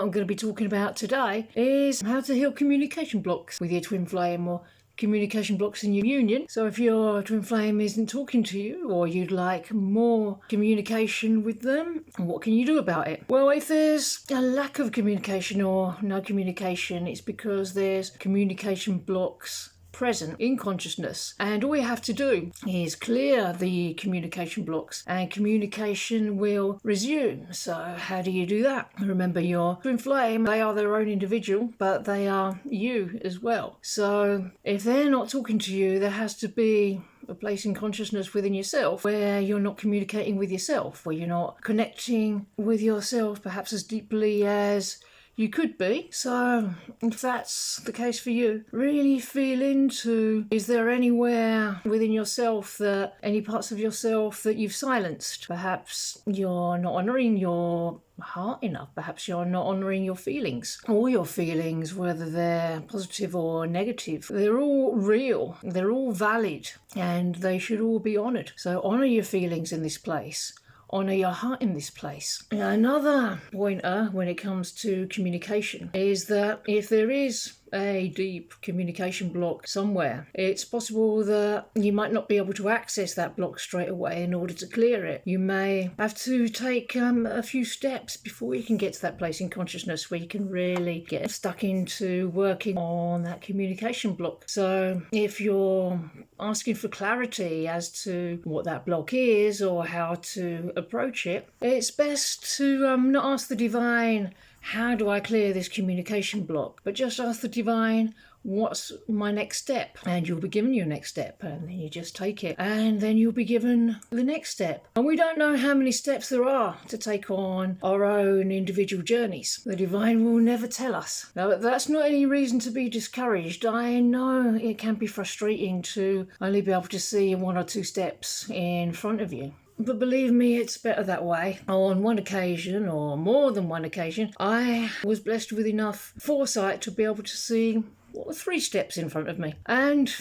I'm going to be talking about today is how to heal communication blocks with your twin flame or communication blocks in your union. So if your twin flame isn't talking to you or you'd like more communication with them, what can you do about it? Well, if there's a lack of communication or no communication, it's because there's communication blocks present in consciousness, and all you have to do is clear the communication blocks and communication will resume. So how do you do that? Remember, your twin flame, they are their own individual, but they are you as well. So if they're not talking to you, there has to be a place in consciousness within yourself where you're not communicating with yourself, where you're not connecting with yourself perhaps as deeply as you could be. So if that's the case for you, really feel into, is there anywhere within yourself, that any parts of yourself that you've silenced? Perhaps you're not honouring your heart enough. Perhaps you're not honouring your feelings. All your feelings, whether they're positive or negative, they're all real, they're all valid, and they should all be honoured. So honour your feelings in this place. Honour your heart in this place. Another pointer when it comes to communication is that if there is a deep communication block somewhere, it's possible that you might not be able to access that block straight away. In order to clear it, you may have to take a few steps before you can get to that place in consciousness where you can really get stuck into working on that communication block. So if you're asking for clarity as to what that block is or how to approach it, it's best to not ask the divine, how do I clear this communication block? But just ask the divine, what's my next step? And you'll be given your next step, and then you just take it, and then you'll be given the next step. And we don't know how many steps there are to take on our own individual journeys. The divine will never tell us. Now, that's not any reason to be discouraged. I know it can be frustrating to only be able to see one or two steps in front of you. But believe me, it's better that way. On one occasion, or more than one occasion, I was blessed with enough foresight to be able to see what were 3 steps in front of me. And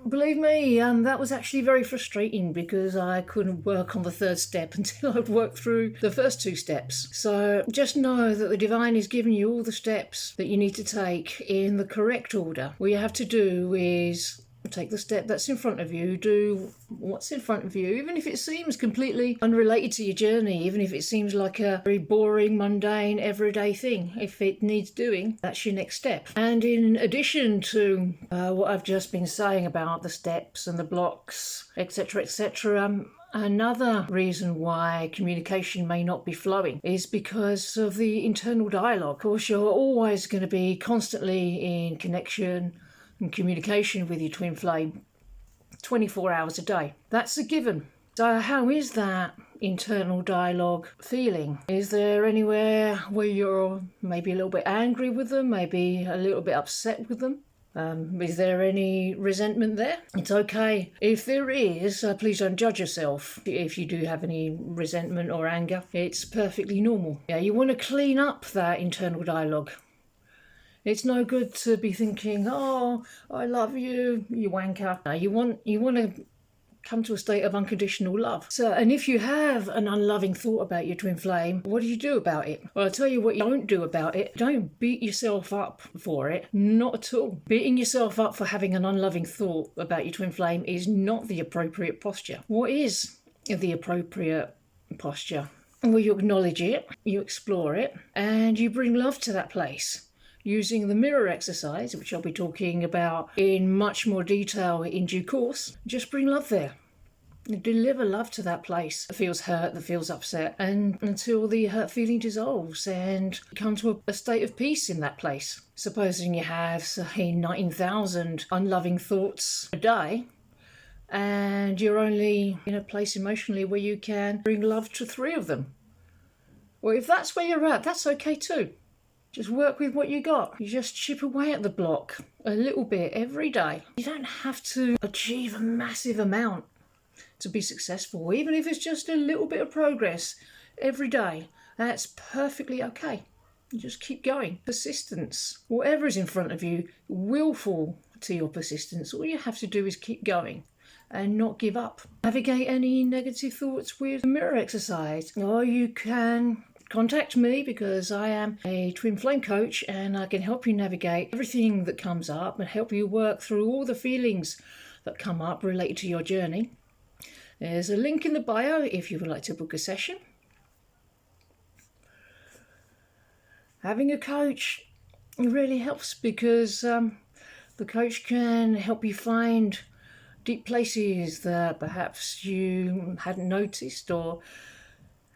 believe me, that was actually very frustrating because I couldn't work on the 3rd step until I'd worked through the first 2 steps. So just know that the divine is giving you all the steps that you need to take in the correct order. All you have to do is take the step that's in front of you, do what's in front of you, even if it seems completely unrelated to your journey, even if it seems like a very boring, mundane, everyday thing. If it needs doing, that's your next step. And in addition to what I've just been saying about the steps and the blocks, etc., etc., another reason why communication may not be flowing is because of the internal dialogue. Of course, you're always going to be constantly in connection and communication with your twin flame 24 hours a day. That's a given. So how is that internal dialogue feeling? Is there anywhere where you're maybe a little bit angry with them, maybe a little bit upset with them? Is there any resentment there? It's okay. If there is, please don't judge yourself. If you do have any resentment or anger, it's perfectly normal. Yeah, you want to clean up that internal dialogue. It's no good to be thinking, oh, I love you, you wanker. No, you want to come to a state of unconditional love. So, and if you have an unloving thought about your twin flame, what do you do about it? Well, I'll tell you what you don't do about it. Don't beat yourself up for it. Not at all. Beating yourself up for having an unloving thought about your twin flame is not the appropriate posture. What is the appropriate posture? Well, you acknowledge it, you explore it, and you bring love to that place. Using the mirror exercise, which I'll be talking about in much more detail in due course, just bring love there. Deliver love to that place that feels hurt, that feels upset, and until the hurt feeling dissolves and you come to a state of peace in that place. Supposing you have, say, 19,000 unloving thoughts a day, and you're only in a place emotionally where you can bring love to 3 of them. Well, if that's where you're at, that's okay too. Just work with what you got. You just chip away at the block a little bit every day. You don't have to achieve a massive amount to be successful, even if it's just a little bit of progress every day. That's perfectly okay. You just keep going. Persistence. Whatever is in front of you will fall to your persistence. All you have to do is keep going and not give up. Navigate any negative thoughts with the mirror exercise, or you can contact me because I am a twin flame coach and I can help you navigate everything that comes up and help you work through all the feelings that come up related to your journey. There's a link in the bio if you would like to book a session. Having a coach really helps because the coach can help you find deep places that perhaps you hadn't noticed or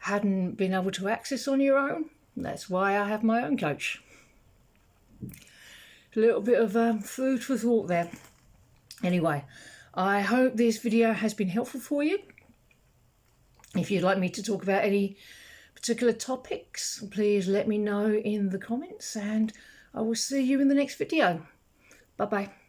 hadn't been able to access on your own. That's why I have my own coach. A little bit of food for thought there. Anyway, I hope this video has been helpful for you. If you'd like me to talk about any particular topics, please let me know in the comments and I will see you in the next video. Bye bye.